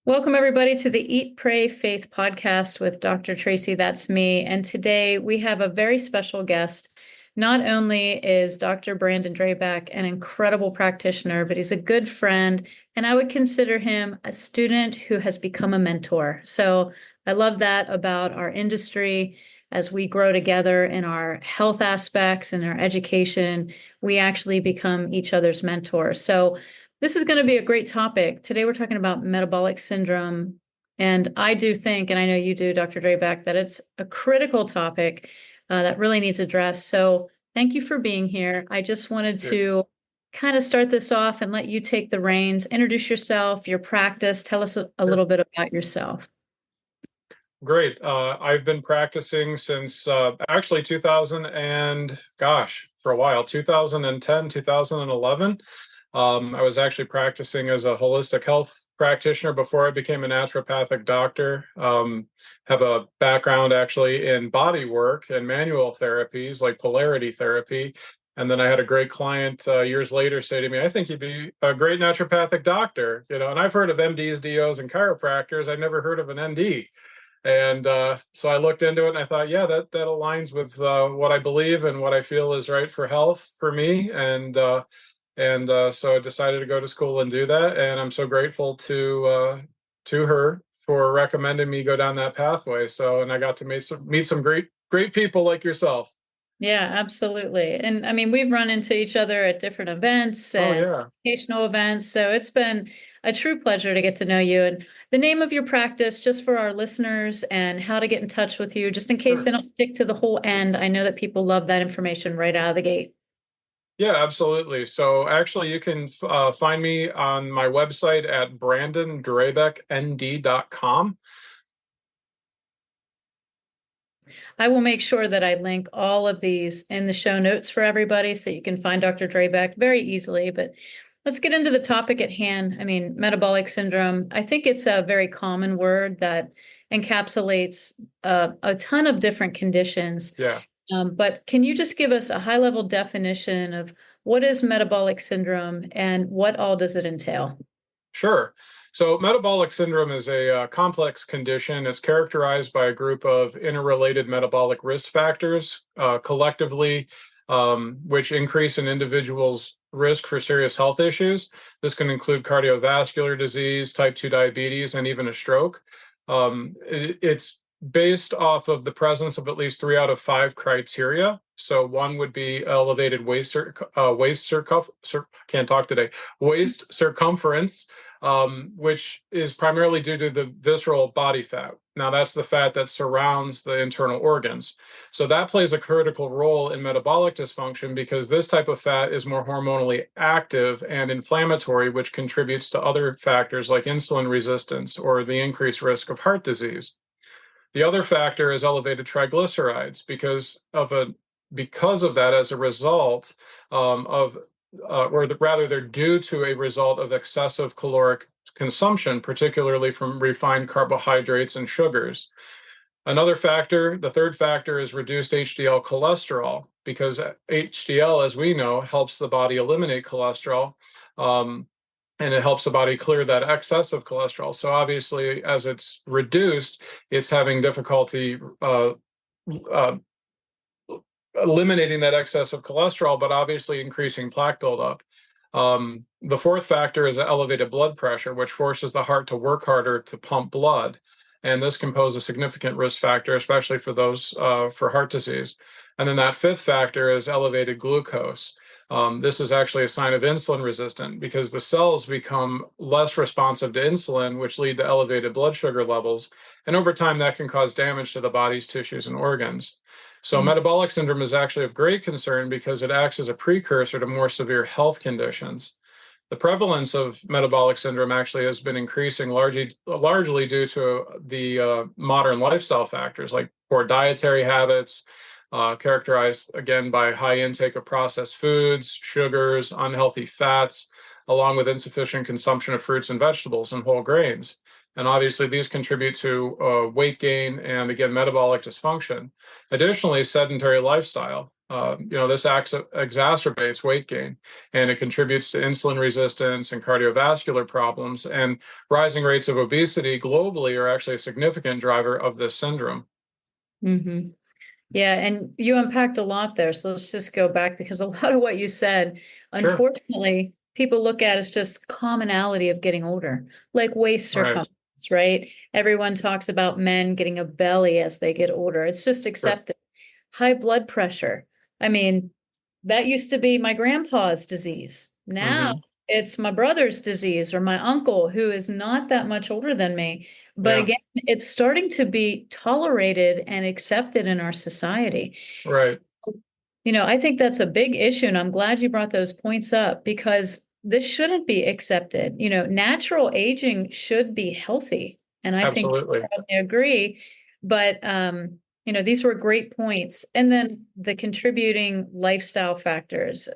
Welcome, everybody, to the Eat, Pray, Faith podcast with Dr. Tracey. That's me. And today we have a very special guest. Not only is Dr. Brandon Drabek an incredible practitioner, but he's a good friend. And I would consider him a student who has become a mentor. So I love that about our industry. As we grow together in our health aspects and our education, we actually become each other's mentors. So this is going to be a great topic. Today, we're talking about metabolic syndrome. And I do think, and I know you do, Dr. Drabek, that it's a critical topic that really needs addressed. So thank you for being here. I just wanted Good. to kind of start this off and let you take the reins, introduce yourself, your practice, tell us a Sure. little bit about yourself. Great. I've been practicing since actually 2000 and for a while, 2010, 2011. I was actually practicing as a holistic health practitioner before I became a naturopathic doctor. Have a background actually in body work and manual therapies like polarity therapy. And then I had a great client years later say to me, I think you'd be a great naturopathic doctor, and I've heard of MDs, DOs, and chiropractors. I've never heard of an ND. And so I looked into it and I thought, yeah, that aligns with what I believe and what I feel is right for health for me. And so I decided to go to school and do that. And I'm so grateful to her for recommending me go down that pathway. So, and I got to meet some great people like yourself. Yeah, absolutely. And I mean, we've run into each other at different events Oh and yeah, educational events. So it's been a true pleasure to get to know you. And the name of your practice, just for our listeners, and how to get in touch with you, just in case sure. they don't stick to the whole end. I know that people love that information right out of the gate. Yeah, absolutely. So actually, you can find me on my website at brandondrabeknd.com. I will make sure that I link all of these in the show notes for everybody so that you can find Dr. Drabek very easily. But let's get into the topic at hand. I mean, metabolic syndrome, I think it's a very common word that encapsulates a ton of different conditions. Yeah. But can you just give us a high level definition of what is metabolic syndrome and what all does it entail? Sure. So, metabolic syndrome is a complex condition. It's characterized by a group of interrelated metabolic risk factors, collectively, which increase an individual's risk for serious health issues. This can include cardiovascular disease, type 2 diabetes, and even a stroke. It's based off of the presence of at least 3 out of 5 criteria. So, one would be elevated can't talk today, waist circumference, which is primarily due to the visceral body fat. Now, that's the fat that surrounds the internal organs. So that plays a critical role in metabolic dysfunction because this type of fat is more hormonally active and inflammatory, which contributes to other factors like insulin resistance or the increased risk of heart disease. The other factor is elevated triglycerides because of that, as a result rather, they're due to a result of excessive caloric consumption, particularly from refined carbohydrates and sugars. Another factor, the third factor, is reduced HDL cholesterol, because HDL, as we know, helps the body eliminate cholesterol. And it helps the body clear that excess of cholesterol. So obviously, as it's reduced, it's having difficulty uh, eliminating that excess of cholesterol, but obviously increasing plaque buildup. The fourth factor is elevated blood pressure, which forces the heart to work harder to pump blood. And this can pose a significant risk factor, especially for those for heart disease. And then that fifth factor is elevated glucose. This is actually a sign of insulin resistant because the cells become less responsive to insulin, which lead to elevated blood sugar levels. And over time, that can cause damage to the body's tissues and organs. So, Mm. metabolic syndrome is actually of great concern because it acts as a precursor to more severe health conditions. The prevalence of metabolic syndrome actually has been increasing largely due to the modern lifestyle factors like poor dietary habits, characterized again by high intake of processed foods, sugars, unhealthy fats, along with insufficient consumption of fruits and vegetables and whole grains. And obviously, these contribute to weight gain and, again, metabolic dysfunction. Additionally, sedentary lifestyle. This exacerbates weight gain, and it contributes to insulin resistance and cardiovascular problems. And rising rates of obesity globally are actually a significant driver of this syndrome. Mm-hmm. Yeah, and you unpacked a lot there. So let's just go back because a lot of what you said, Sure. unfortunately, people look at as just commonality of getting older, like waist Right. circumference, right? Everyone talks about men getting a belly as they get older. It's just Sure. accepted. High blood pressure. I mean, that used to be my grandpa's disease. Now Hmm. it's my brother's disease or my uncle who is not that much older than me. But Yeah. again, it's starting to be tolerated and accepted in our society. Right. I think that's a big issue, and I'm glad you brought those points up because this shouldn't be accepted. Natural aging should be healthy, and I think Absolutely. I probably agree. But these were great points. And then the contributing lifestyle factors,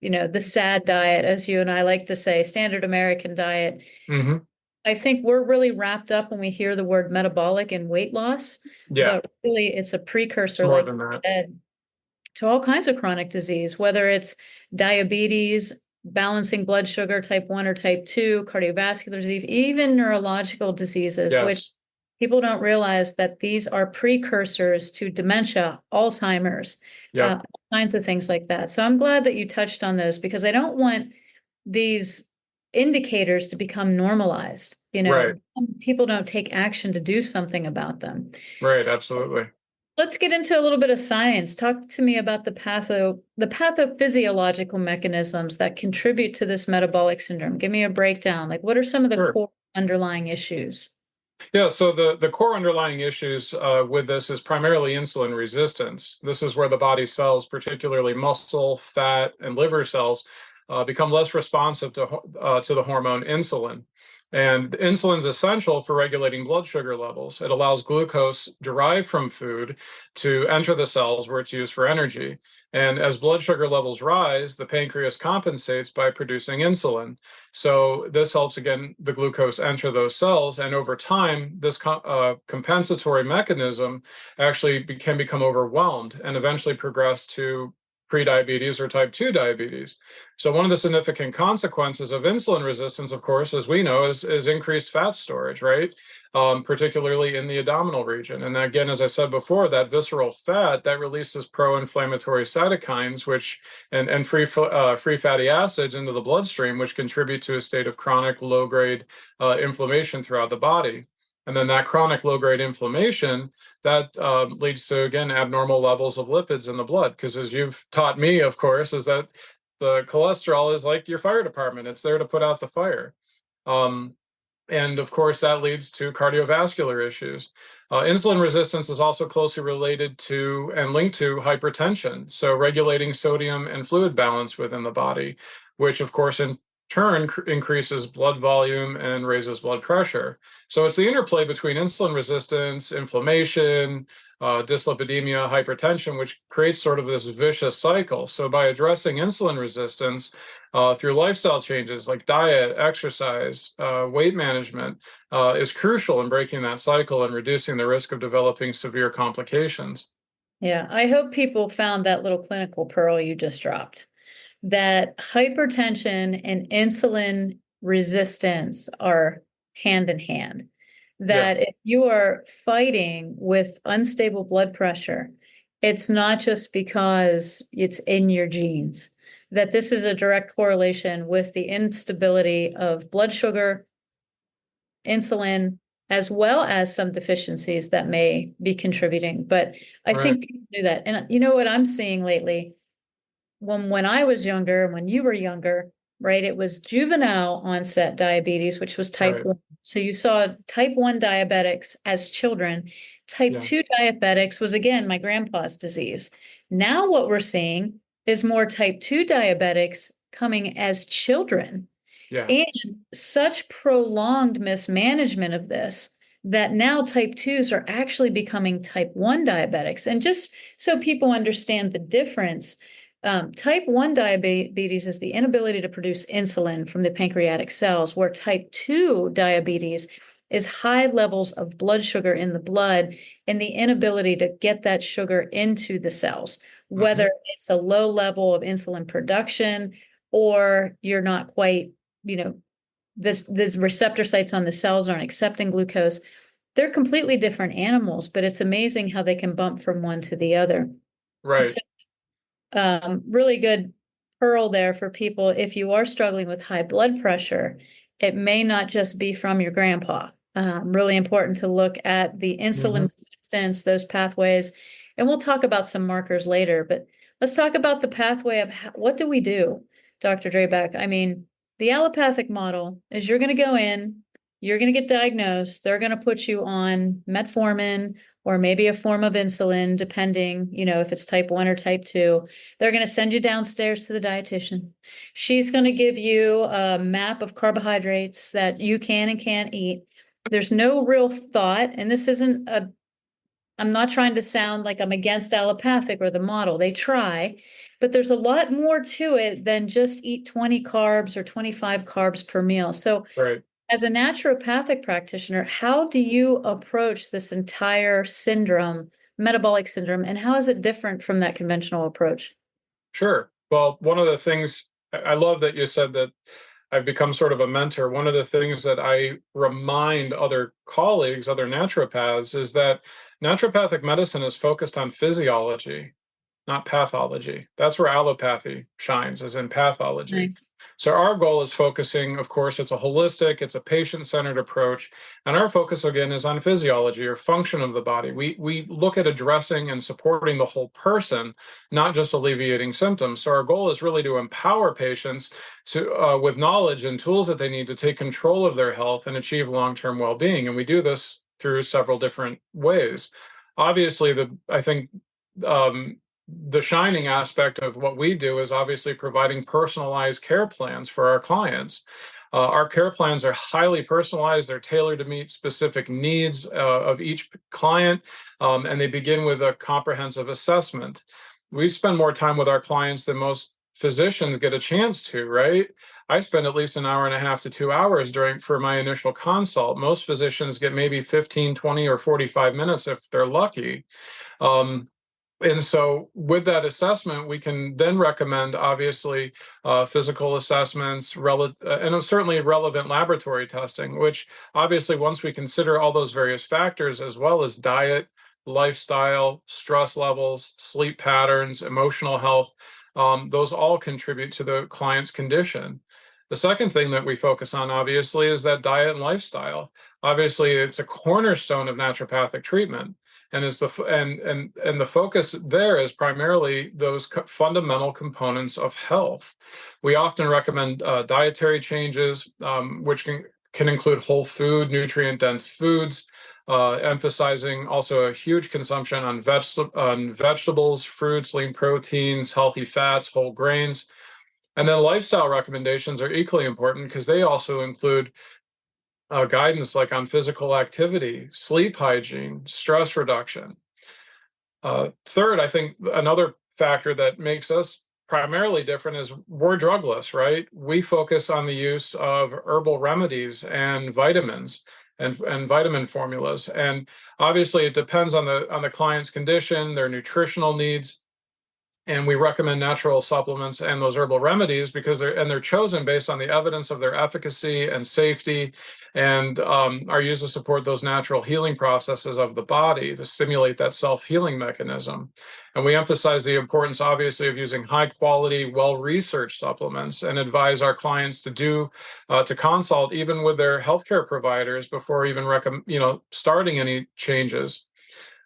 the SAD diet, as you and I like to say, standard American diet. Hmm. I think we're really wrapped up when we hear the word metabolic and weight loss, Yeah. but really it's a It's precursor, more like than you that. said, to all kinds of chronic disease, whether it's diabetes, balancing blood sugar, type 1 or type 2, cardiovascular disease, even neurological diseases, which Yes. people don't realize that these are precursors to dementia, Alzheimer's, Yep. all kinds of things like that. So I'm glad that you touched on those because I don't want these indicators to become normalized. Right. People don't take action to do something about them. Right. Absolutely. Let's get into a little bit of science. Talk to me about the pathophysiological mechanisms that contribute to this metabolic syndrome. Give me a breakdown. Like, what are some of the Sure. core underlying issues? Yeah, so the core underlying issues with this is primarily insulin resistance. This is where the body cells, particularly muscle, fat, and liver cells, become less responsive to the hormone insulin. And insulin is essential for regulating blood sugar levels. It allows glucose derived from food to enter the cells where it's used for energy. And as blood sugar levels rise, the pancreas compensates by producing insulin. So this helps, again, the glucose enter those cells. And over time, this compensatory mechanism actually can become overwhelmed and eventually progress to prediabetes or type 2 diabetes. So one of the significant consequences of insulin resistance, of course, as we know, is increased fat storage, right? Particularly in the abdominal region. And again, as I said before, that visceral fat that releases pro-inflammatory cytokines, and free fatty acids into the bloodstream, which contribute to a state of chronic low-grade inflammation throughout the body. And then that chronic low-grade inflammation that leads to, again, abnormal levels of lipids in the blood. Because as you've taught me, of course, is that the cholesterol is like your fire department. It's there to put out the fire. Um, and of course, that leads to cardiovascular issues. Insulin resistance is also closely related to and linked to hypertension. So, regulating sodium and fluid balance within the body, which, of course, in turn increases blood volume and raises blood pressure. So, it's the interplay between insulin resistance, inflammation, dyslipidemia, hypertension, which creates sort of this vicious cycle. So, by addressing insulin resistance, through lifestyle changes like diet, exercise, weight management is crucial in breaking that cycle and reducing the risk of developing severe complications. Yeah, I hope people found that little clinical pearl you just dropped. That hypertension and insulin resistance are hand in hand. Yeah, That if you are fighting with unstable blood pressure, it's not just because it's in your genes, that this is a direct correlation with the instability of blood sugar, insulin, as well as some deficiencies that may be contributing. But I right. think people do that. And you know what I'm seeing lately? When I was younger, when you were younger, right, it was juvenile onset diabetes, which was type Right. 1. So you saw type 1 diabetics as children. Type Yeah. 2 diabetics was again my grandpa's disease. Now what we're seeing is more type 2 diabetics coming as children. Yeah. And such prolonged mismanagement of this that now type 2s are actually becoming type 1 diabetics. And just so people understand the difference, type 1 diabetes is the inability to produce insulin from the pancreatic cells, where type 2 diabetes is high levels of blood sugar in the blood and the inability to get that sugar into the cells. whether it's a low level of insulin production or you're not quite, this receptor sites on the cells aren't accepting glucose. They're completely different animals, but it's amazing how they can bump from one to the other. Right. Really good pearl there for people. If you are struggling with high blood pressure, it may not just be from your grandpa. Really important to look at the insulin resistance, those pathways. And we'll talk about some markers later, but let's talk about the pathway of what do we do, Dr. Drabek? I mean, the allopathic model is you're going to go in, you're going to get diagnosed, they're going to put you on metformin or maybe a form of insulin, depending, if it's type 1 or type 2. They're going to send you downstairs to the dietitian. She's going to give you a map of carbohydrates that you can and can't eat. There's no real thought, and this isn't I'm not trying to sound like I'm against allopathic or the model. They try, but there's a lot more to it than just eat 20 carbs or 25 carbs per meal. So Right. as a naturopathic practitioner, how do you approach this entire syndrome, metabolic syndrome, and how is it different from that conventional approach? Sure. Well, one of the things I love that you said that I've become sort of a mentor. One of the things that I remind other colleagues, other naturopaths, is that naturopathic medicine is focused on physiology, not pathology. That's where allopathy shines, is in pathology. Nice. So our goal is focusing, of course, it's a holistic, it's a patient-centered approach. And our focus, again, is on physiology or function of the body. We look at addressing and supporting the whole person, not just alleviating symptoms. So our goal is really to empower patients to with knowledge and tools that they need to take control of their health and achieve long-term well-being. And we do this through several different ways. Obviously, I think the shining aspect of what we do is obviously providing personalized care plans for our clients. Our care plans are highly personalized. They're tailored to meet specific needs of each client, and they begin with a comprehensive assessment. We spend more time with our clients than most physicians get a chance to, right? I spend at least an hour and a half to 2 hours for my initial consult. Most physicians get maybe 15, 20, or 45 minutes if they're lucky. And so with that assessment, we can then recommend, obviously, physical assessments, and certainly relevant laboratory testing, which obviously, once we consider all those various factors, as well as diet, lifestyle, stress levels, sleep patterns, emotional health, those all contribute to the client's condition. The second thing that we focus on, obviously, is that diet and lifestyle. Obviously, it's a cornerstone of naturopathic treatment. And is the focus there is primarily those fundamental components of health. We often recommend dietary changes, which can include whole food, nutrient-dense foods, emphasizing also a huge consumption on vegetables, fruits, lean proteins, healthy fats, whole grains. And then lifestyle recommendations are equally important because they also include guidance like on physical activity, sleep hygiene, stress reduction. Third, I think another factor that makes us primarily different is we're drugless, right? We focus on the use of herbal remedies and vitamins and vitamin formulas. And obviously it depends on the client's condition, their nutritional needs. And we recommend natural supplements and those herbal remedies because they're chosen based on the evidence of their efficacy and safety, and are used to support those natural healing processes of the body to stimulate that self-healing mechanism. And we emphasize the importance, obviously, of using high-quality, well-researched supplements, and advise our clients to consult even with their healthcare providers before even starting any changes.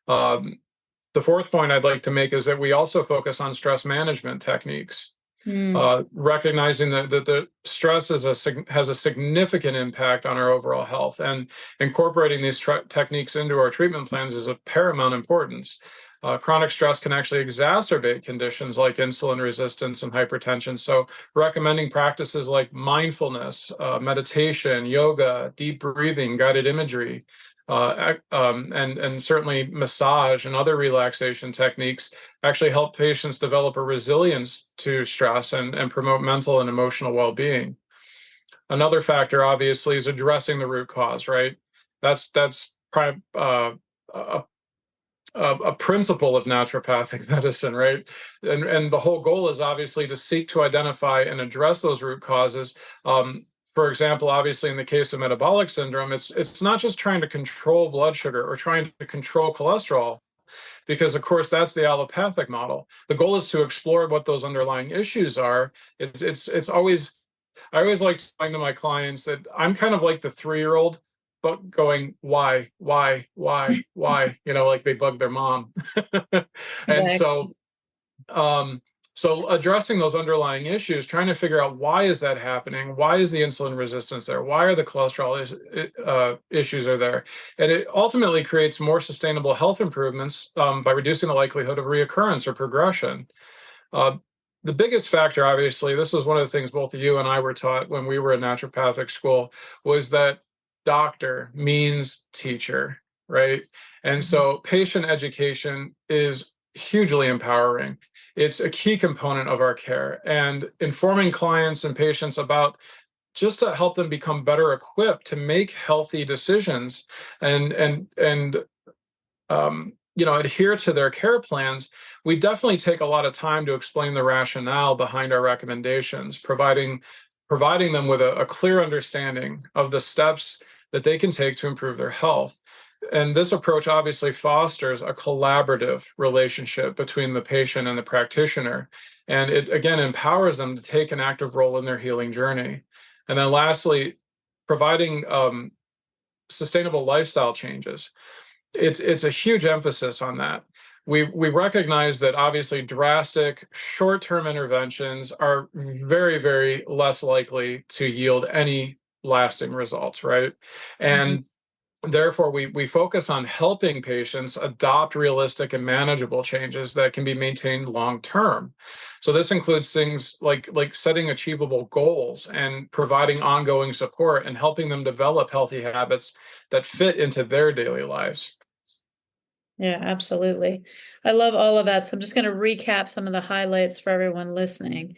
The fourth point I'd like to make is that we also focus on stress management techniques, recognizing that the stress has a significant impact on our overall health, and incorporating these techniques into our treatment plans is of paramount importance. Chronic stress can actually exacerbate conditions like insulin resistance and hypertension. So recommending practices like mindfulness, meditation, yoga, deep breathing, guided imagery, and certainly massage and other relaxation techniques actually help patients develop a resilience to stress and promote mental and emotional well-being. Another factor, obviously, is addressing the root cause, right? That's a principle of naturopathic medicine, right? And the whole goal is obviously to seek to identify and address those root causes. For example, obviously in the case of metabolic syndrome, it's not just trying to control blood sugar or trying to control cholesterol, because of course that's the allopathic model. The goal is to explore what those underlying issues are. It's always, I always like telling to my clients that I'm kind of like the 3-year-old, but going, why, like they bug their mom. And Exactly. so addressing those underlying issues, trying to figure out why is that happening? Why is the insulin resistance there? Why are the cholesterol issues are there? And it ultimately creates more sustainable health improvements by reducing the likelihood of reoccurrence or progression. Uh, the biggest factor, obviously, this is one of the things both you and I were taught when we were in naturopathic school, was that doctor means teacher, right? And Mhm. so patient education is hugely empowering. It's a key component of our care, and informing clients and patients about just to help them become better equipped to make healthy decisions and adhere to their care plans. We definitely take a lot of time to explain the rationale behind our recommendations, providing them with a clear understanding of the steps that they can take to improve their health. And this approach obviously fosters a collaborative relationship between the patient and the practitioner. And it again empowers them to take an active role in their healing journey. And then lastly, providing sustainable lifestyle changes. It's a huge emphasis on that. We recognize that obviously drastic short-term interventions are very, very less likely to yield any lasting results, right? Mhm. And therefore, we focus on helping patients adopt realistic and manageable changes that can be maintained long term. So this includes things like setting achievable goals and providing ongoing support and helping them develop healthy habits that fit into their daily lives. Yeah, absolutely. I love all of that. So I'm just going to recap some of the highlights for everyone listening.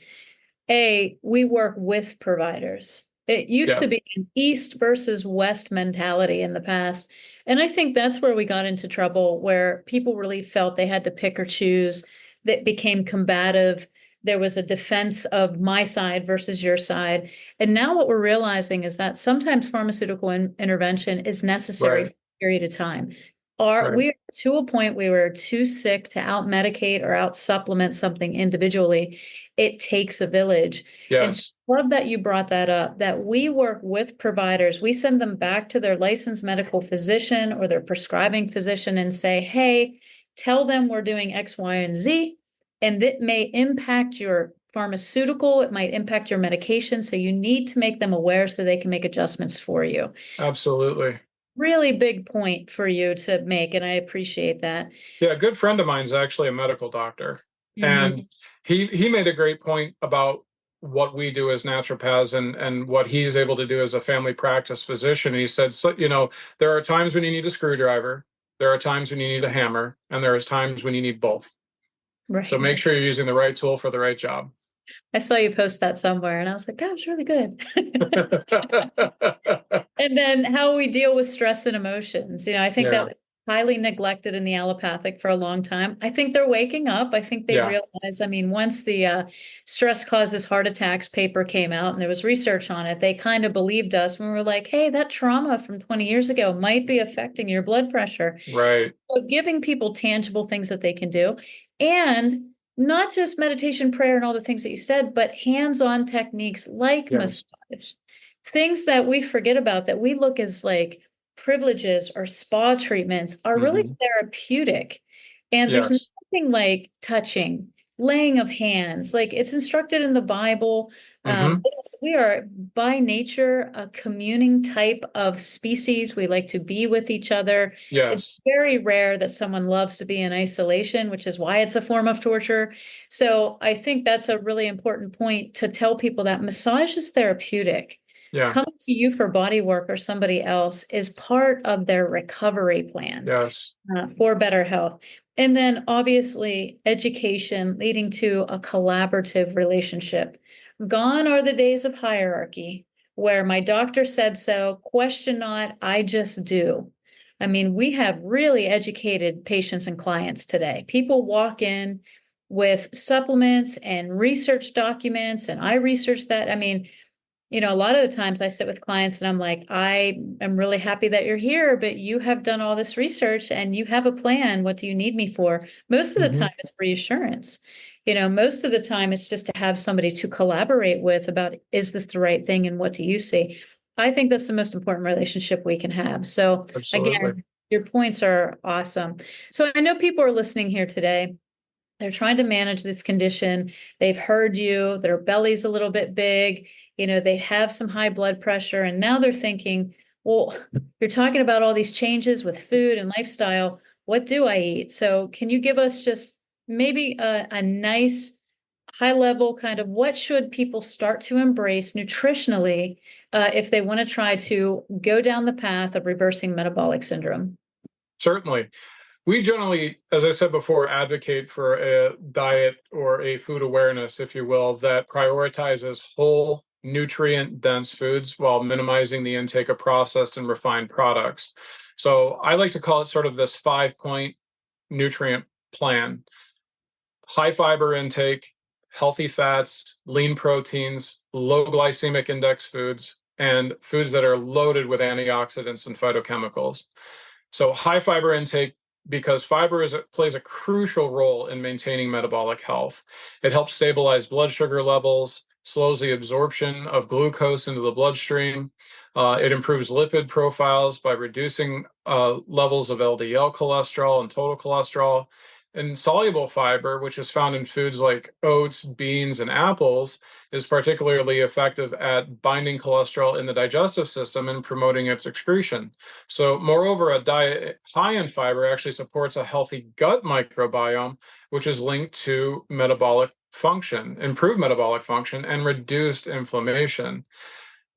We work with providers. It used to Yes, be an East versus West mentality in the past. And I think that's where we got into trouble, where people really felt they had to pick or choose, that became combative. There was a defense of my side versus your side. And now what we're realizing is that sometimes pharmaceutical intervention is necessary for right, a period of time. Are right. we to a point we were too sick to out medicate or out supplement something individually? It takes a village. And so Yes, I love that you brought that up, that we work with providers. We send them back to their licensed medical physician or their prescribing physician and say, hey, tell them we're doing X, Y, and Z. And that may impact your pharmaceutical, it might impact your medication. So you need to make them aware so they can make adjustments for you. absolutely. Really big point for you to make, and I appreciate that. Yeah, a good friend of mine is actually a medical doctor, and Hmm. he made a great point about what we do as naturopaths and what he's able to do as a family practice physician. He said, so, there are times when you need a screwdriver, there are times when you need a hammer, and there is times when you need both. So Right. make sure you're using the right tool for the right job. I saw you post that somewhere, and I was like, that was really good. And then how we deal with stress and emotions. I think that Yeah, was highly neglected in the allopathic for a long time. I think they're waking up. I think they yeah, realize, I mean, once the stress causes heart attacks paper came out and there was research on it, they kind of believed us when we were like, hey, that trauma from 20 years ago might be affecting your blood pressure. right. So giving people tangible things that they can do, and not just meditation, prayer, and all the things that you said, but hands-on techniques like Yes. massage, things that we forget about that we look as like privileges or spa treatments are really Hmm. therapeutic. And there's Yes. nothing like touching, laying of hands, like it's instructed in the Bible. Hmm. We are by nature a communing type of species. We like to be with each other. It's Yes. very rare that someone loves to be in isolation, which is why it's a form of torture. So I think that's a really important point to tell people that massage is therapeutic. Yeah. Coming to you for body work or somebody else is part of their recovery plan Yes. for better health. And then obviously education leading to a collaborative relationship. Gone are the days of hierarchy where my doctor said so, question not, I just do. I mean, we have really educated patients and clients today. People walk in with supplements and research documents, and I research that. I mean, a lot of the times I sit with clients and I'm like, I am really happy that you're here, but you have done all this research and you have a plan. What do you need me for? Most of the time it's reassurance. Most of the time it's just to have somebody to collaborate with about, is this the right thing and what do you see? I think that's the most important relationship we can have. So Absolutely. again, your points are awesome. So I know people are listening here today. They're trying to manage this condition. They've heard you, their belly's a little bit big, they have some high blood pressure, and now they're thinking, well, you're talking about all these changes with food and lifestyle. What do I eat? So can you give us just maybe a nice high level kind of what should people start to embrace nutritionally if they want to try to go down the path of reversing metabolic syndrome? Certainly. We generally, as I said before, advocate for a diet or a food awareness, if you will, that prioritizes whole, nutrient dense foods while minimizing the intake of processed and refined products. So I like to call it sort of this 5 point nutrient plan: high fiber intake, healthy fats, lean proteins, low glycemic index foods, and foods that are loaded with antioxidants and phytochemicals. So high fiber intake, because plays a crucial role in maintaining metabolic health. It helps stabilize blood sugar levels, slows the absorption of glucose into the bloodstream. It improves lipid profiles by reducing levels of LDL cholesterol and total cholesterol. And soluble fiber, which is found in foods like oats, beans, and apples, is particularly effective at binding cholesterol in the digestive system and promoting its excretion. So, moreover, a diet high in fiber actually supports a healthy gut microbiome, which is linked to metabolic function, improved metabolic function, and reduced inflammation.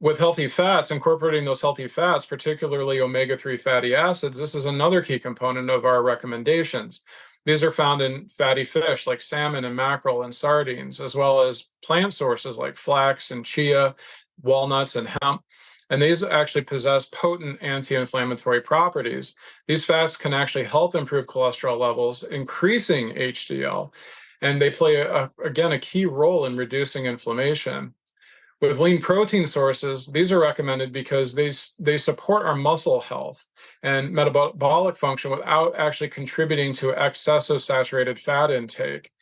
With healthy fats, incorporating those healthy fats, particularly omega-3 fatty acids, this is another key component of our recommendations. These are found in fatty fish like salmon and mackerel and sardines, as well as plant sources like flax and chia, walnuts and hemp. And these actually possess potent anti-inflammatory properties. These fats can actually help improve cholesterol levels, increasing HDL, and they play, again, a key role in reducing inflammation. With lean protein sources, these are recommended because they support our muscle health and metabolic function without actually contributing to excessive saturated fat intake.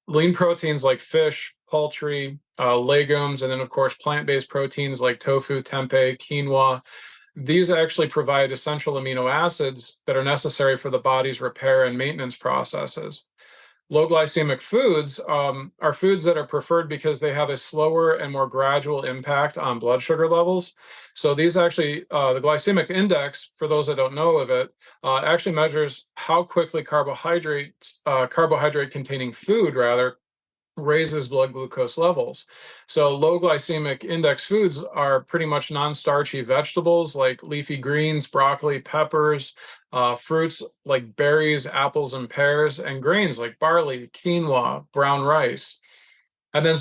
Lean proteins like fish, poultry, legumes, and then of course plant-based proteins like tofu, tempeh, quinoa. These actually provide essential amino acids that are necessary for the body's repair and maintenance processes. Low glycemic foods are foods that are preferred because they have a slower and more gradual impact on blood sugar levels. So these actually, the glycemic index, for those that don't know of it, actually measures how quickly carbohydrate-containing food, rather, raises blood glucose levels. So low glycemic index foods are pretty much non-starchy vegetables like leafy greens, broccoli, peppers, fruits like berries, apples, and pears, and grains like barley, quinoa, brown rice. And then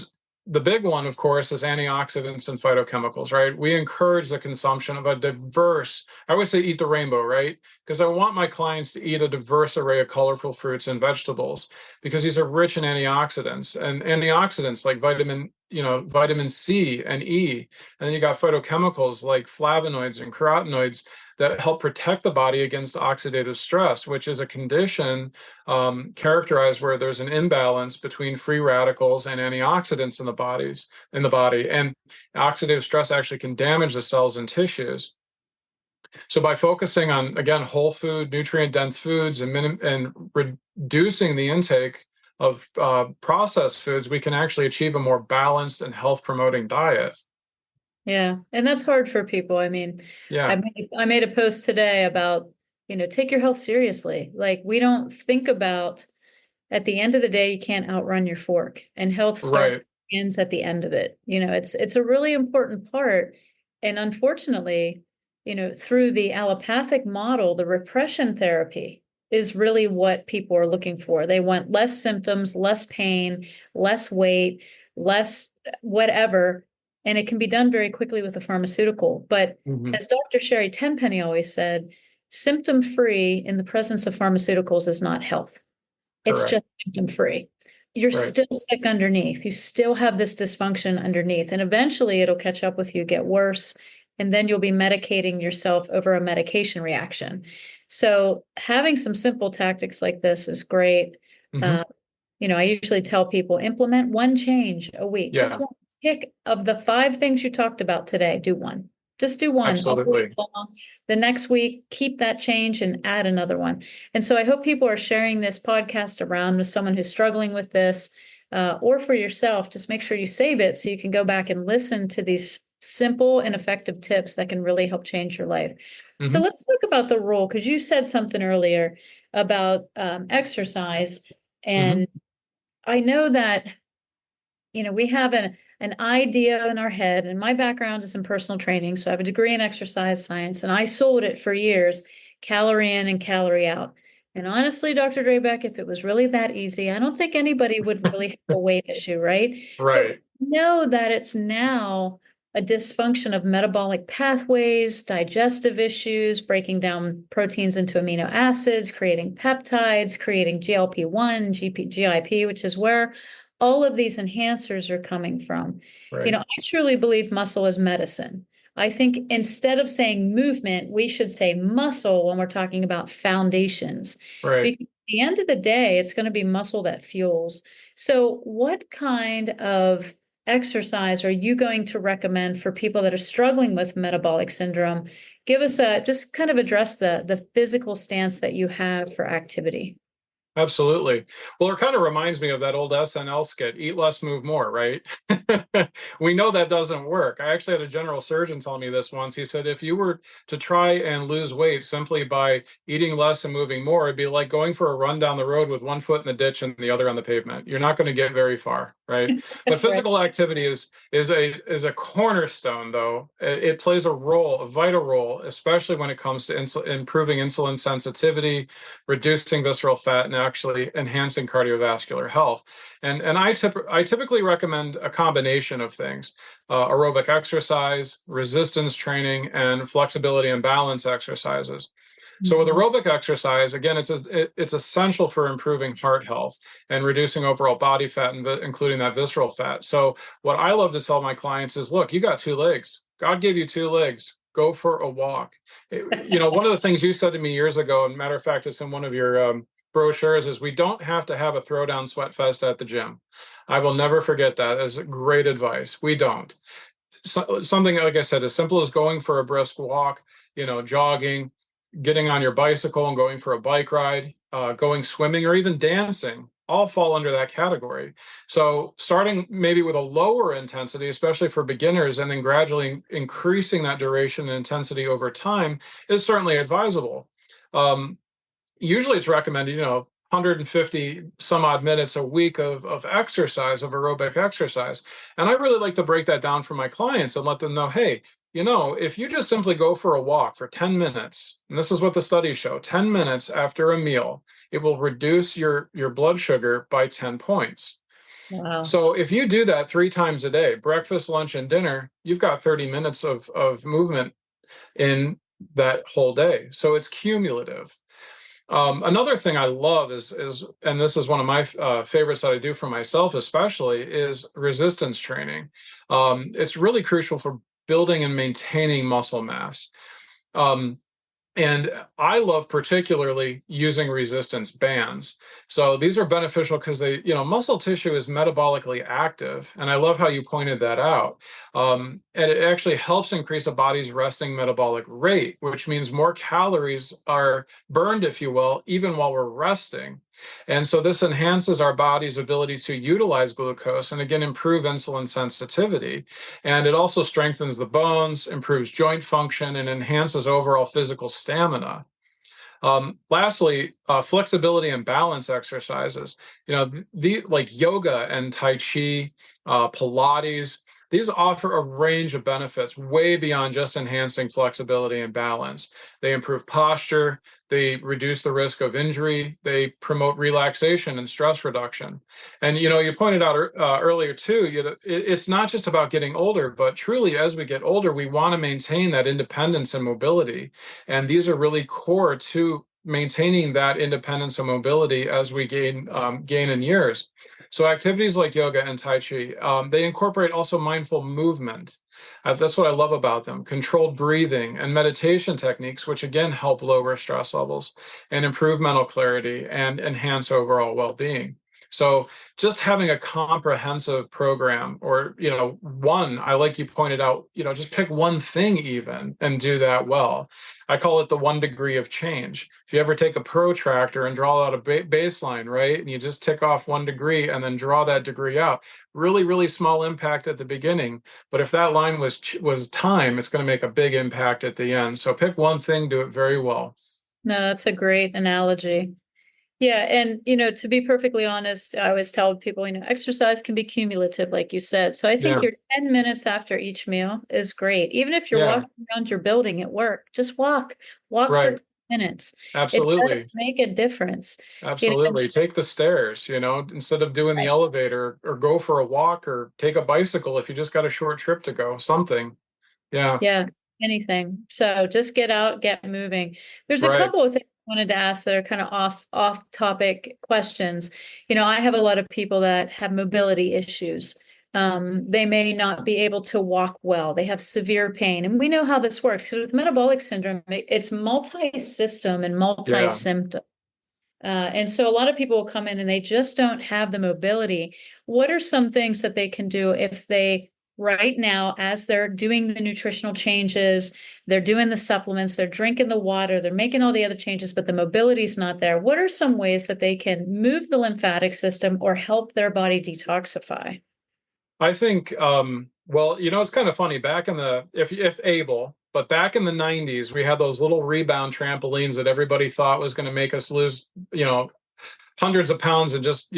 the big one, of course, is antioxidants and phytochemicals, right? We encourage the consumption of a diverse, I would say eat the rainbow, right? Because I want my clients to eat a diverse array of colorful fruits and vegetables because these are rich in antioxidants, and antioxidants like vitamin C and E. And then you got phytochemicals like flavonoids and carotenoids that help protect the body against oxidative stress, which is a condition characterized where there's an imbalance between free radicals and antioxidants in the body, and oxidative stress actually can damage the cells and tissues. So by focusing on, again, whole food, nutrient dense foods and reducing the intake of processed foods, we can actually achieve a more balanced and health promoting diet. Yeah, and that's hard for people. I mean, Yeah, I made a post today about, take your health seriously. Like we don't think about at the end of the day, you can't outrun your fork, and health starts right. ends at the end of it. It's a really important part. And unfortunately, through the allopathic model, the repression therapy is really what people are looking for. They want less symptoms, less pain, less weight, less whatever. And it can be done very quickly with a pharmaceutical. But Mhm. as Dr. Sherry Tenpenny always said, symptom-free in the presence of pharmaceuticals is not health. It's Correct. just symptom-free. You're Right. still sick underneath. You still have this dysfunction underneath, and eventually it'll catch up with you, get worse, and then you'll be medicating yourself over a medication reaction. So having some simple tactics like this is great. Hmm. Uh, I usually tell people implement one change a week. Just Yeah, one. Pick of the 5 things you talked about today, do one. Just do one all week absolutely. long. The next week, keep that change and add another one. And so I hope people are sharing this podcast around with someone who's struggling with this, or for yourself. Just make sure you save it so you can go back and listen to these simple and effective tips that can really help change your life. So Hmm. let's talk about the role, because you said something earlier about exercise. Hmm. And I know that we have an idea in our head, and my background is in personal training. So I have a degree in exercise science, and I sold it for years, calorie in and calorie out. And honestly, Dr. Drabek, if it was really that easy, I don't think anybody would really have a weight issue, right? But Right. we know that it's now a dysfunction of metabolic pathways, digestive issues, breaking down proteins into amino acids, creating peptides, creating GLP-1, GIP, which is where all of these enhancers are coming from. Right. I truly believe muscle is medicine. I think instead of saying movement, we should say muscle when we're talking about foundations. Right. Because at the end of the day, it's going to be muscle that fuels. So, what kind of exercise are you going to recommend for people that are struggling with metabolic syndrome? Give us just kind of address the physical stance that you have for activity. Absolutely. Well, it kind of reminds me of that old SNL skit, eat less, move more, right? We know that doesn't work. I actually had a general surgeon tell me this once. He said, if you were to try and lose weight simply by eating less and moving more, it'd be like going for a run down the road with one foot in the ditch and the other on the pavement. You're not going to get very far, right? But Right. physical activity is a cornerstone, though. It plays a vital role, especially when it comes to improving insulin sensitivity, reducing visceral fat, and actually enhancing cardiovascular health. And I typically recommend a combination of things: aerobic exercise, resistance training, and flexibility and balance exercises. So with Mhm. aerobic exercise, again, it's essential for improving heart health and reducing overall body fat, including that visceral fat. So what I love to tell my clients is, look, you got 2 legs. God gave you 2 legs. Go for a walk. One of the things you said to me years ago, and matter of fact, it's in one of your brochures, is we don't have to have a throwdown sweat fest at the gym. I will never forget that as great advice. We don't. Something, like I said, as simple as going for a brisk walk, jogging, getting on your bicycle and going for a bike ride, going swimming, or even dancing, all fall under that category. So starting maybe with a lower intensity, especially for beginners, and then gradually increasing that duration and intensity over time is certainly advisable. Um, Usually it's recommended, 150 some odd minutes a week of exercise, of aerobic exercise. And I really like to break that down for my clients and let them know, hey, if you just simply go for a walk for 10 minutes, and this is what the studies show, 10 minutes after a meal, it will reduce your blood sugar by 10 points. Wow. So if you do that 3 times a day, breakfast, lunch, and dinner, you've got 30 minutes of movement in that whole day. So it's cumulative. Another thing I love is, and this is one of my favorites that I do for myself, especially, is resistance training. It's really crucial for building and maintaining muscle mass. Um, and I love particularly using resistance bands. So these are beneficial because muscle tissue is metabolically active. And I love how you pointed that out. And it actually helps increase a body's resting metabolic rate, which means more calories are burned, if you will, even while we're resting. And so this enhances our body's ability to utilize glucose and again, improve insulin sensitivity. And it also strengthens the bones, improves joint function, and enhances overall physical stamina. Lastly, flexibility and balance exercises. The like yoga and Tai Chi, Pilates. These offer a range of benefits way beyond just enhancing flexibility and balance. They improve posture, they reduce the risk of injury, they promote relaxation and stress reduction. And you pointed out earlier too, it's not just about getting older, but truly as we get older, we want to maintain that independence and mobility. And these are really core to maintaining that independence and mobility as we gain in years. So activities like yoga and Tai Chi, they incorporate also mindful movement. That's what I love about them. Controlled breathing and meditation techniques, which again help lower stress levels and improve mental clarity and enhance overall well-being. So just having a comprehensive program, or one, I like you pointed out, just pick one thing even and do that well. I call it the 1 degree of change. If you ever take a protractor and draw out a baseline, right, and you just tick off 1 degree and then draw that degree out, really, really small impact at the beginning. But if that line was time, it's going to make a big impact at the end. So pick one thing, do it very well. No, that's a great analogy. Yeah, and to be perfectly honest, I always tell people, exercise can be cumulative, like you said. So I think Yeah, your 10 minutes after each meal is great. Even if you're yeah, walking around your building at work, just walk. Walk for right. 10 minutes. It does Absolutely. make a difference. And Absolutely. Take the stairs, instead of doing the elevator, or go for a walk, or take a bicycle if you just got a short trip to go, something. Yeah, yeah, anything. So just get out, get moving. There's a right. couple of things I wanted to ask that are kind of off topic questions. I have a lot of people that have mobility issues. They may not be able to walk well. They have severe pain. And we know how this works. So with metabolic syndrome, it's multi-system and Yeah. multi-symptom. And so a lot of people will come in and they just don't have the mobility. What are some things that they can do if they, right now, as they're doing the nutritional changes, they're doing the supplements, they're drinking the water, they're making all the other changes, but the mobility is not there? What are some ways that they can move the lymphatic system or help their body detoxify? I think, well, it's kind of funny. Back in the, if able, but back in the 90s, we had those little rebound trampolines that everybody thought was going to make us lose, hundreds of pounds and just,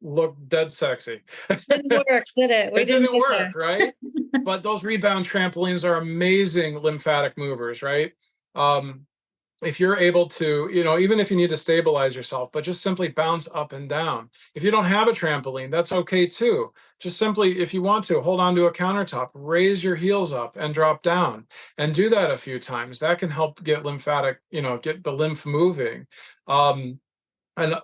look dead sexy. Didn't work, did it? We It didn't didn't get work, there. right? But those rebound trampolines are amazing lymphatic movers, right? Um, if you're able to, even if you need to stabilize yourself, but just simply bounce up and down. If you don't have a trampoline, that's okay too. Just simply, if you want to, hold on to a countertop, raise your heels up and drop down, and do that a few times. That can help get lymphatic, get the lymph moving. And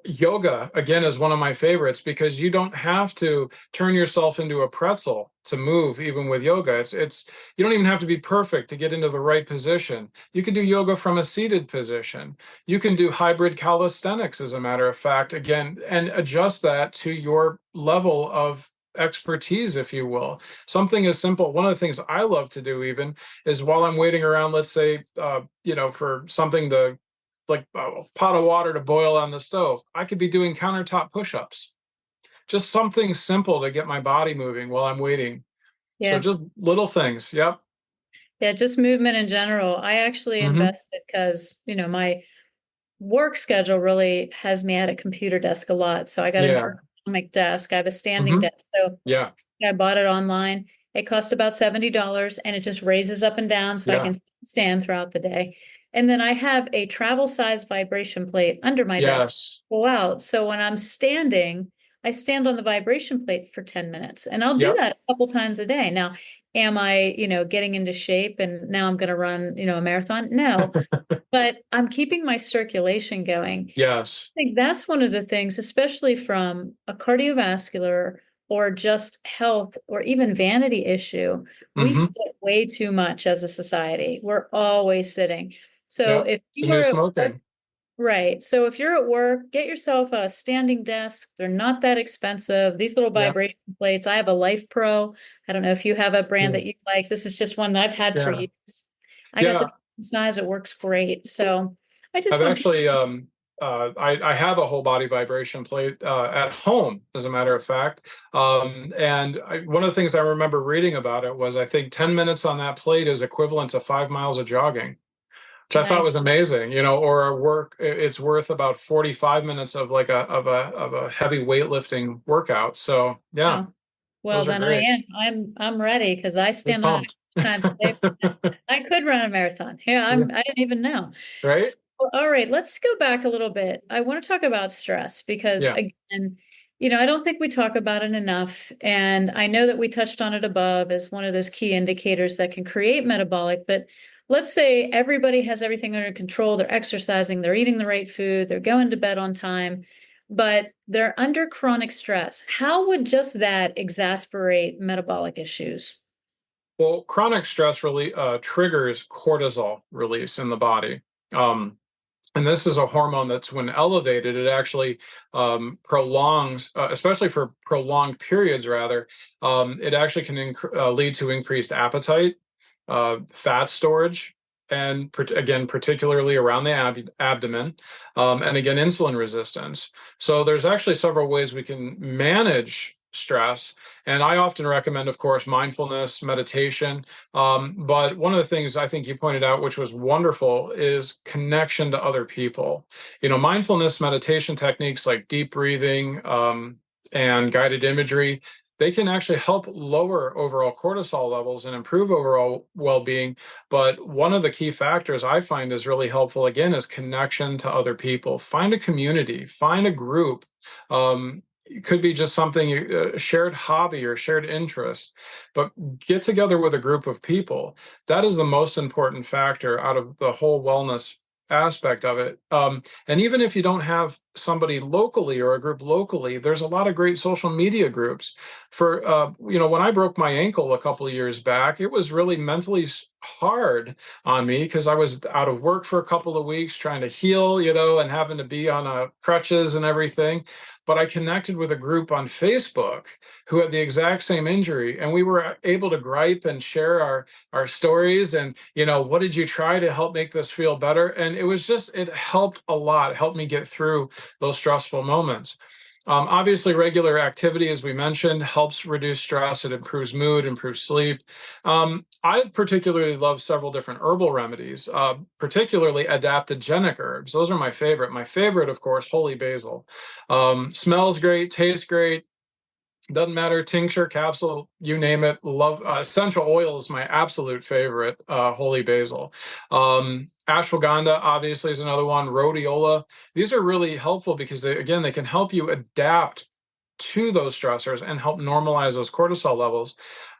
yoga, again, is one of my favorites, because you don't have to turn yourself into a pretzel to move. Even with yoga, it's you don't even have to be perfect to get into the right position. You can do yoga from a seated position. You can do hybrid calisthenics, as a matter of fact, again, and adjust that to your level of expertise, if you will. Something as simple, one of the things I love to do even, is while I'm waiting around, let's say, for something to, like a pot of water to boil on the stove, I could be doing countertop push-ups. Just something simple to get my body moving while I'm waiting. So Yeah. just little things. Yep. Yeah, just movement in general. I actually Hmm. invested because, my work schedule really has me at a computer desk a lot. So I got an Yeah. ergonomic desk. I have a standing Hmm. desk. So Yeah. I bought it online. It cost about $70 and it just raises up and down so I Yeah. can stand throughout the day. And then I have a travel size vibration plate under my desk. Yes. Pull out. So when I'm standing, I stand on the vibration plate for 10 minutes and I'll do Yep. that a couple times a day. Now, am I, getting into shape and now I'm going to run, a marathon? No, but I'm keeping my circulation going. Yes. I think that's one of the things, especially from a cardiovascular or just health or even vanity issue. We Hmm. sit way too much as a society. We're always sitting. So Yep. if It's a you new are at work, smoking. right. So if you're at work, get yourself a standing desk. They're not that expensive. These little Yeah. vibration plates. I have a Life Pro. I don't know if you have a brand Yeah. that you like. This is just one that I've had for Yeah. years. I got Yeah. the size. It works great. So I just I've want actually, I have a whole body vibration plate at home, as a matter of fact. And one of the things I remember reading about it was, I think 10 minutes on that plate is equivalent to 5 miles of jogging, which I thought nice. was amazing. Or a work, it's worth about 45 minutes of like a heavy weightlifting workout. So yeah. Wow. Well, Those are then great. I'm ready because I You're stand on pumped. time today. I could run a marathon. Yeah, Yeah. I didn't even know. Right? So, all right, let's go back a little bit. I want to talk about stress because Yeah. again, I don't think we talk about it enough. And I know that we touched on it above as one of those key indicators that can create metabolic, but let's say everybody has everything under control. They're exercising, they're eating the right food, they're going to bed on time, but they're under chronic stress. How would just that exacerbate metabolic issues? Well, chronic stress really triggers cortisol release in the body. Um, and this is a hormone that's, when elevated, it actually prolongs, especially for prolonged periods, rather, it actually can lead to increased appetite, fat storage, and again, particularly around the abdomen, and again, insulin resistance. So there's actually several ways we can manage stress. And I often recommend, of course, mindfulness, meditation. But one of the things I think you pointed out, which was wonderful, is connection to other people. Mindfulness meditation techniques like deep breathing, and guided imagery, they can actually help lower overall cortisol levels and improve overall well-being. But one of the key factors I find is really helpful, again, is connection to other people. Find a community, find a group. It could be just something, a shared hobby or shared interest, but get together with a group of people. That is the most important factor out of the whole wellness aspect of it. And even if you don't have somebody locally or a group locally, there's a lot of great social media groups. When I broke my ankle a couple of years back, it was really mentally hard on me because I was out of work for a couple of weeks trying to heal, and having to be on crutches and everything. But I connected with a group on Facebook who had the exact same injury, and we were able to gripe and share our stories, and what did you try to help make this feel better? And it helped a lot. It helped me get through those stressful moments. Obviously, regular activity, as we mentioned, helps reduce stress. It improves mood, improves sleep. I particularly love several different herbal remedies, particularly adaptogenic herbs. Those are my favorite. My favorite, of course, holy basil. Smells great, tastes great. Doesn't matter, tincture, capsule, you name it. Love essential oil is my absolute favorite. Holy basil, ashwagandha obviously is another one. Rhodiola. These are really helpful because they can help you adapt to those stressors and help normalize those cortisol levels.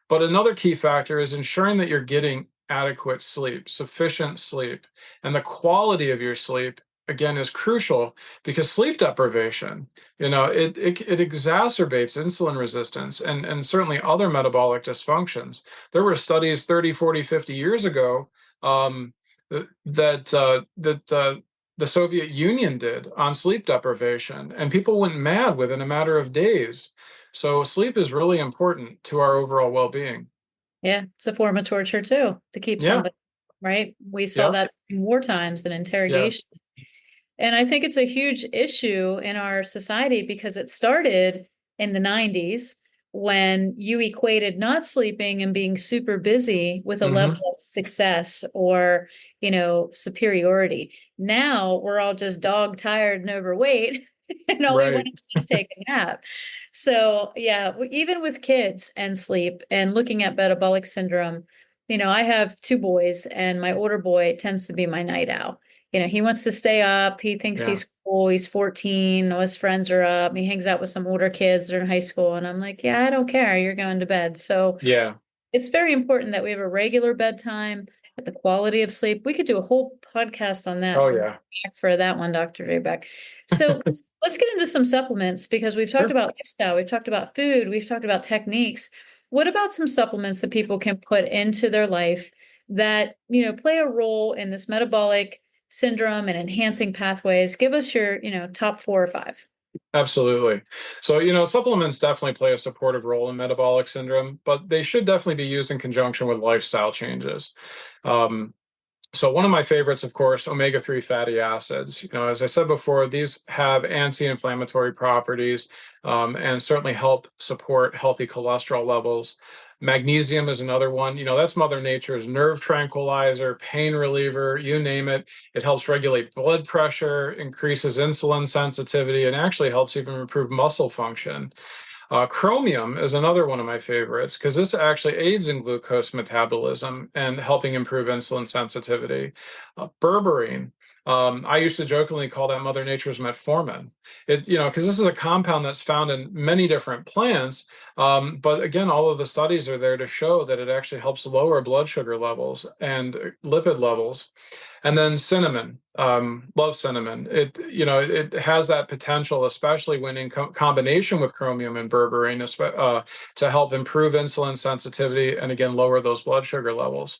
But another key factor is ensuring that you're getting adequate sleep, sufficient sleep, and the quality of your sleep, again, is crucial, because sleep deprivation, it exacerbates insulin resistance and certainly other metabolic dysfunctions. There were studies 30, 40, 50 years ago, that the Soviet Union did on sleep deprivation, and people went mad within a matter of days. So sleep is really important to our overall well-being. Yeah, it's a form of torture too, to keep Yeah, somebody, right? We saw yeah, that in war times and yeah, interrogation. And I think it's a huge issue in our society because it started in the 90s when you equated not sleeping and being super busy with a level hmm, of success or, superiority. Now we're all just dog tired and overweight, and all we want right, to do is take a nap. So, yeah, even with kids and sleep and looking at metabolic syndrome, I have two boys, and my older boy tends to be my night owl. He wants to stay up. He thinks yeah, he's cool. He's 14. All his friends are up. He hangs out with some older kids that are in high school. And I'm like, yeah, I don't care. You're going to bed. So yeah. it's very important that we have a regular bedtime, at the quality of sleep. We could do a whole podcast on that Oh yeah. for that one, Dr. Drabek. So let's get into some supplements because we've talked Sure. about lifestyle, we've talked about food, we've talked about techniques. What about some supplements that people can put into their life that, play a role in this metabolic syndrome and enhancing pathways? Give us your, top 4 or 5. Absolutely. So, supplements definitely play a supportive role in metabolic syndrome, but they should definitely be used in conjunction with lifestyle changes. Um, So one of my favorites, of course, omega-3 fatty acids. As I said before, these have anti-inflammatory properties, and certainly help support healthy cholesterol levels. Magnesium is another one. That's Mother Nature's nerve tranquilizer, pain reliever, you name it. It helps regulate blood pressure, increases insulin sensitivity, and actually helps even improve muscle function. Chromium is another one of my favorites because this actually aids in glucose metabolism and helping improve insulin sensitivity. Berberine. I used to jokingly call that Mother Nature's metformin. Because this is a compound that's found in many different plants. But again, all of the studies are there to show that it actually helps lower blood sugar levels and lipid levels. And then cinnamon, love cinnamon. It has that potential, especially when in combination with chromium and berberine, to help improve insulin sensitivity and again lower those blood sugar levels.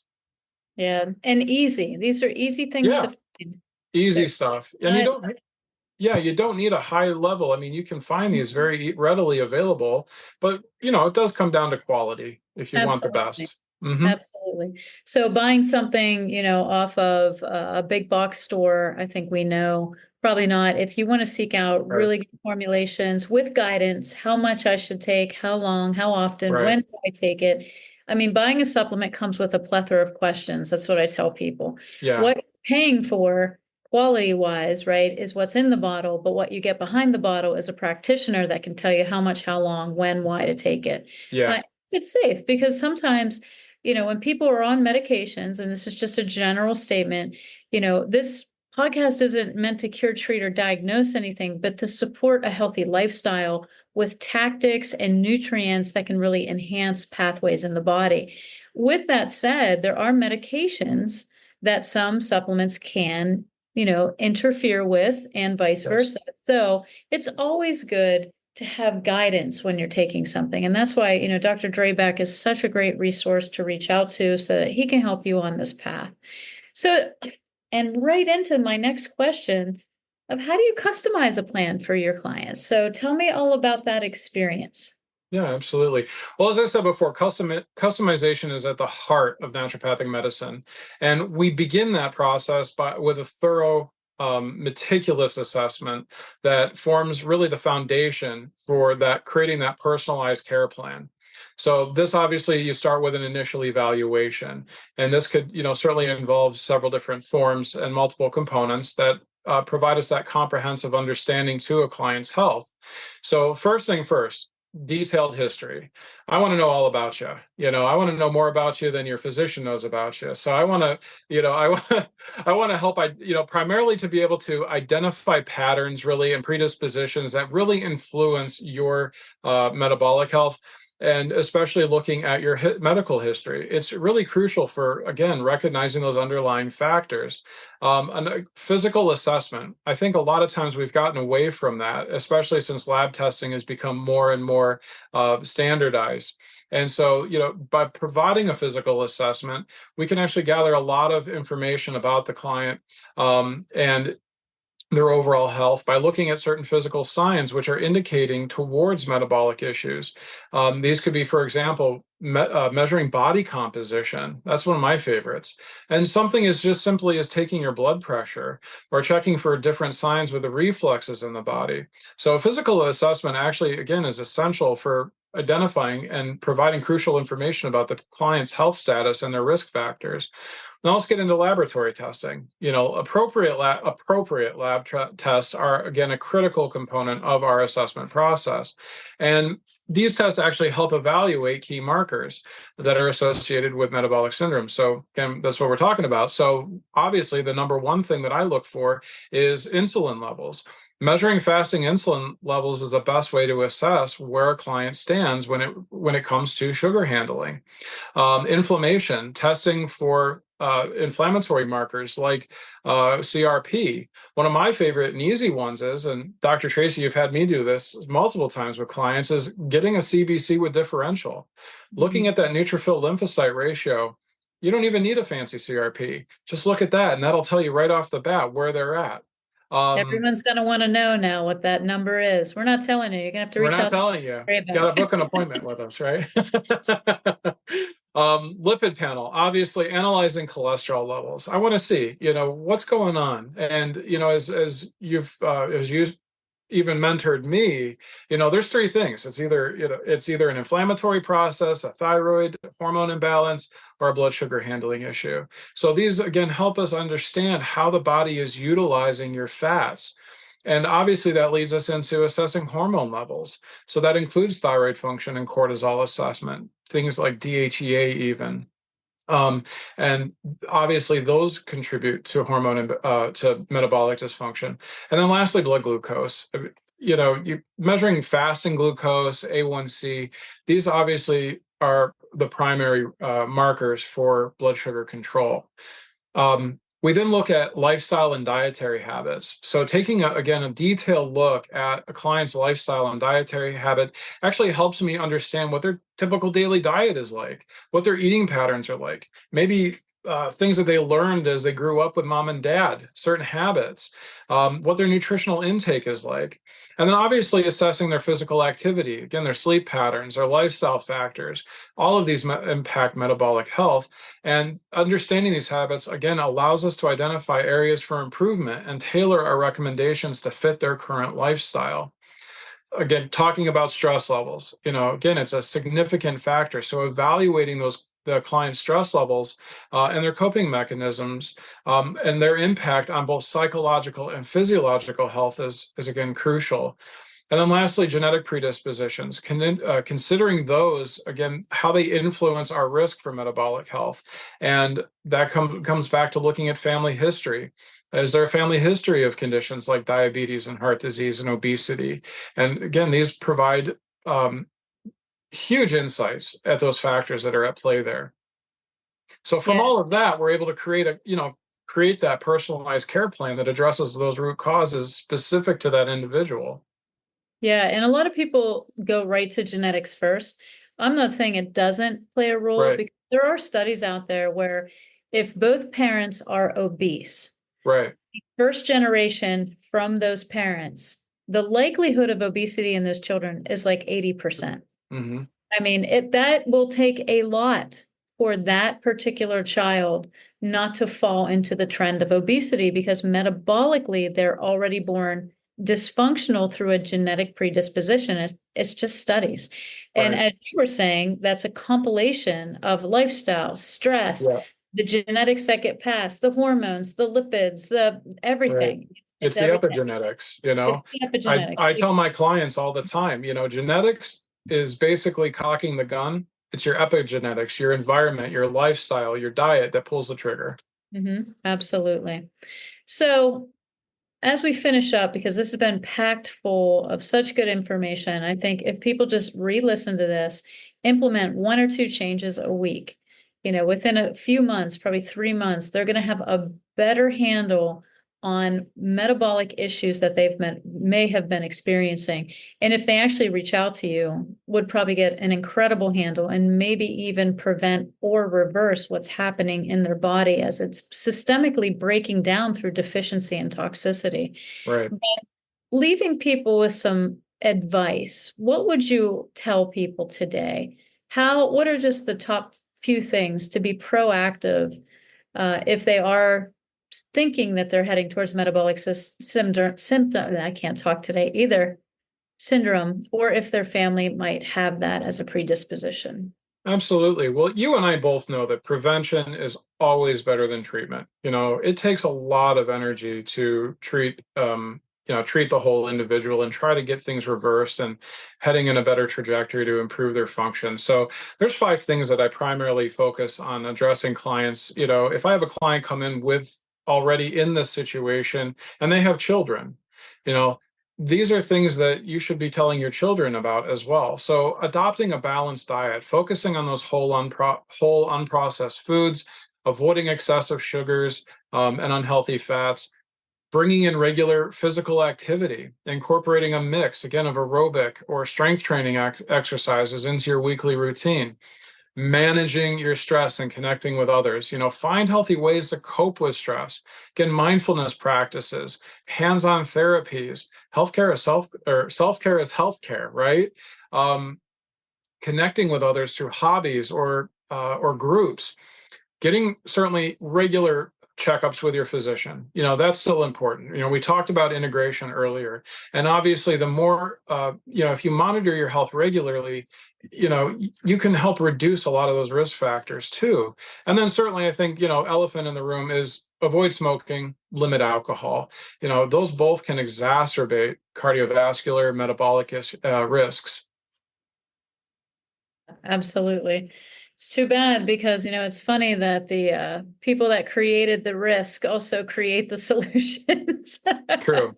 Yeah, and easy. These are easy things to Yeah, find. easy They're stuff. And not you don't need a high level. I mean, you can find these very readily available, but it does come down to quality if you want the absolutely. best. Hmm. Absolutely. So buying something, off of a big box store, I think we know probably not. If you want to seek out Right. really good formulations with guidance, how much I should take, how long, how often, Right. when do I take it? I mean, buying a supplement comes with a plethora of questions. That's what I tell people. Yeah. What you're paying for, quality wise, right, is what's in the bottle, but what you get behind the bottle is a practitioner that can tell you how much, how long, when, why to take it. Yeah. It's safe because sometimes when people are on medications, and this is just a general statement, this podcast isn't meant to cure, treat, or diagnose anything, but to support a healthy lifestyle with tactics and nutrients that can really enhance pathways in the body. With that said, there are medications that some supplements can, interfere with, and vice Yes. versa. So it's always good to have guidance when you're taking something. And that's why, Dr. Drabek is such a great resource to reach out to so that he can help you on this path. So, and right into my next question of how do you customize a plan for your clients? So tell me all about that experience. Yeah, absolutely. Well, as I said before, customization is at the heart of naturopathic medicine. And we begin that process with a thorough, meticulous assessment that forms really the foundation for creating that personalized care plan. So this obviously you start with an initial evaluation, and this could, certainly involve several different forms and multiple components that provide us that comprehensive understanding to a client's health. So first thing first, detailed history. I want to know all about you. I want to know more about you than your physician knows about you. So I want to, I want, I want to help. Primarily to be able to identify patterns, really, and predispositions that really influence your metabolic health. And especially looking at your medical history, it's really crucial for, again, recognizing those underlying factors. A physical assessment, I think a lot of times we've gotten away from that, especially since lab testing has become more and more standardized. And so, by providing a physical assessment, we can actually gather a lot of information about the client and their overall health by looking at certain physical signs which are indicating towards metabolic issues. These could be, for example, measuring body composition. That's one of my favorites. And something as just simply as taking your blood pressure or checking for different signs with the reflexes in the body. So a physical assessment actually, again, is essential for identifying and providing crucial information about the client's health status and their risk factors. Now let's get into laboratory testing. Appropriate lab tests are, again, a critical component of our assessment process. And these tests actually help evaluate key markers that are associated with metabolic syndrome. So again, that's what we're talking about. So obviously the number one thing that I look for is insulin levels. Measuring fasting insulin levels is the best way to assess where a client stands when it comes to sugar handling. Inflammation, testing for inflammatory markers like CRP. One of my favorite and easy ones is, and Dr. Tracey, you've had me do this multiple times with clients, is getting a CBC with differential. Looking at that neutrophil lymphocyte ratio, you don't even need a fancy CRP. Just look at that, and that'll tell you right off the bat where they're at. Everyone's going to want to know now what that number is. We're not telling you. You're going to have to We're reach not out to telling you. Drabek. Got to book an appointment with us, right? Lipid panel, obviously analyzing cholesterol levels. I want to see, what's going on. And, as you've even mentored me, there's three things. It's either an inflammatory process, a thyroid hormone imbalance, or a blood sugar handling issue. So these, again, help us understand how the body is utilizing your fats. And obviously that leads us into assessing hormone levels. So that includes thyroid function and cortisol assessment, things like DHEA even. And obviously those contribute to to metabolic dysfunction. And then lastly, blood glucose. You measuring fasting glucose, A1C, these obviously are the primary markers for blood sugar control. We then look at lifestyle and dietary habits. So taking, again, a detailed look at a client's lifestyle and dietary habit actually helps me understand what their typical daily diet is like, what their eating patterns are like, maybe things that they learned as they grew up with mom and dad, certain habits, what their nutritional intake is like. And then obviously assessing their physical activity, again, their sleep patterns, their lifestyle factors, all of these impact metabolic health. And understanding these habits, again, allows us to identify areas for improvement and tailor our recommendations to fit their current lifestyle. Again, talking about stress levels, again, it's a significant factor. So evaluating the client's stress levels and their coping mechanisms and their impact on both psychological and physiological health is again crucial. And then lastly, genetic predispositions, considering those, again, how they influence our risk for metabolic health. And that comes back to looking at family history. Is there a family history of conditions like diabetes and heart disease and obesity? And again, these provide huge insights at those factors that are at play there. So from Yeah. all of that, we're able to create that personalized care plan that addresses those root causes specific to that individual. Yeah, and a lot of people go right to genetics first. I'm not saying it doesn't play a role, Right, because there are studies out there where if both parents are obese, right. first generation from those parents, the likelihood of obesity in those children is like 80%. Hmm. I mean, that will take a lot for that particular child not to fall into the trend of obesity, because metabolically they're already born dysfunctional through a genetic predisposition. It's just studies. And Right. as you were saying, that's a compilation of lifestyle, stress, Yeah. the genetics that get passed, the hormones, the lipids, the Right. everything. It's It's the everything. epigenetics, It's the epigenetics. I tell my clients all the time, genetics is basically cocking the gun. It's your epigenetics, your environment, your lifestyle, your diet that pulls the trigger. Absolutely. So as we finish up, because this has been packed full of such good information, I think if people just re-listen to this, implement 1 or 2 changes a week, within a few months, probably 3 months, they're going to have a better handle on metabolic issues that may have been experiencing. And if they actually reach out to you, would probably get an incredible handle and maybe even prevent or reverse what's happening in their body as it's systemically breaking down through deficiency and toxicity. Right. But leaving people with some advice, what would you tell people today? What are just the top few things to be proactive if they are thinking that they're heading towards metabolic symptom, I can't talk today either, syndrome, or if their family might have that as a predisposition? Absolutely. Well, you and I both know that prevention is always better than treatment. It takes a lot of energy to treat the whole individual and try to get things reversed and heading in a better trajectory to improve their function. So there's 5 things that I primarily focus on addressing clients. If I have a client come in with already in this situation and they have children, you know, these are things that you should be telling your children about as well. So adopting a balanced diet, focusing on those whole unprocessed foods, avoiding excessive sugars and unhealthy fats, bringing in regular physical activity, incorporating a mix, again, of aerobic or strength training exercises into your weekly routine, managing your stress and connecting with others. Find healthy ways to cope with stress. Again, mindfulness practices, hands-on therapies. Healthcare is self-care is healthcare, right? Um, Connecting with others through hobbies or groups. Getting certainly regular checkups with your physician, that's still important. We talked about integration earlier, and obviously the more if you monitor your health regularly, you can help reduce a lot of those risk factors too. And then certainly I think elephant in the room is avoid smoking, limit alcohol. Those both can exacerbate cardiovascular, metabolic risks. Absolutely. It's too bad because, it's funny that the people that created the risk also create the solutions True, in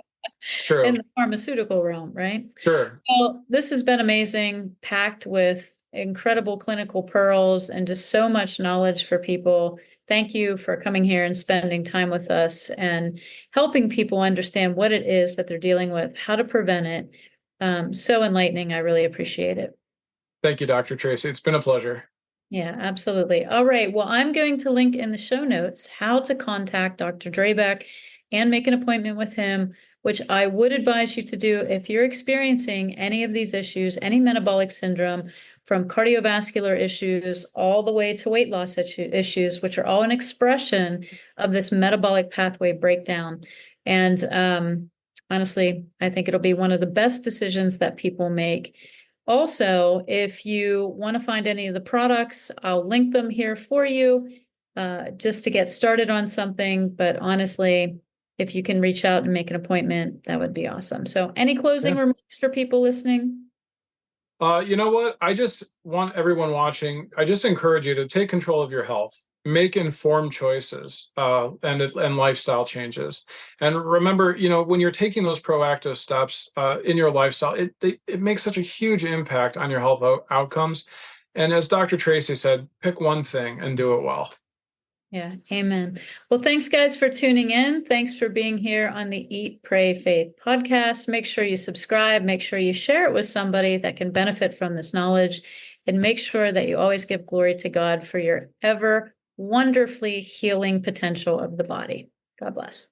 true, the pharmaceutical realm, right? sure. Well, this has been amazing, packed with incredible clinical pearls and just so much knowledge for people. Thank you for coming here and spending time with us and helping people understand what it is that they're dealing with, how to prevent it. So enlightening. I really appreciate it. Thank you, Dr. Tracey. It's been a pleasure. Yeah, absolutely. All right. Well, I'm going to link in the show notes how to contact Dr. Drabek and make an appointment with him, which I would advise you to do if you're experiencing any of these issues, any metabolic syndrome, from cardiovascular issues all the way to weight loss issues, which are all an expression of this metabolic pathway breakdown. And honestly, I think it'll be one of the best decisions that people make. Also, if you want to find any of the products, I'll link them here for you just to get started on something. But honestly, if you can reach out and make an appointment, that would be awesome. So, any closing Yeah. remarks for people listening? You know what? I just want everyone watching, I just encourage you to take control of your health, make informed choices, and lifestyle changes. And remember, when you're taking those proactive steps in your lifestyle, it makes such a huge impact on your health outcomes. And as Dr. Tracey said, pick one thing and do it well. Yeah, amen. Well, thanks, guys, for tuning in. Thanks for being here on the Eat, Pray, Faith podcast. Make sure you subscribe. Make sure you share it with somebody that can benefit from this knowledge. And make sure that you always give glory to God for your ever wonderfully healing potential of the body. God bless.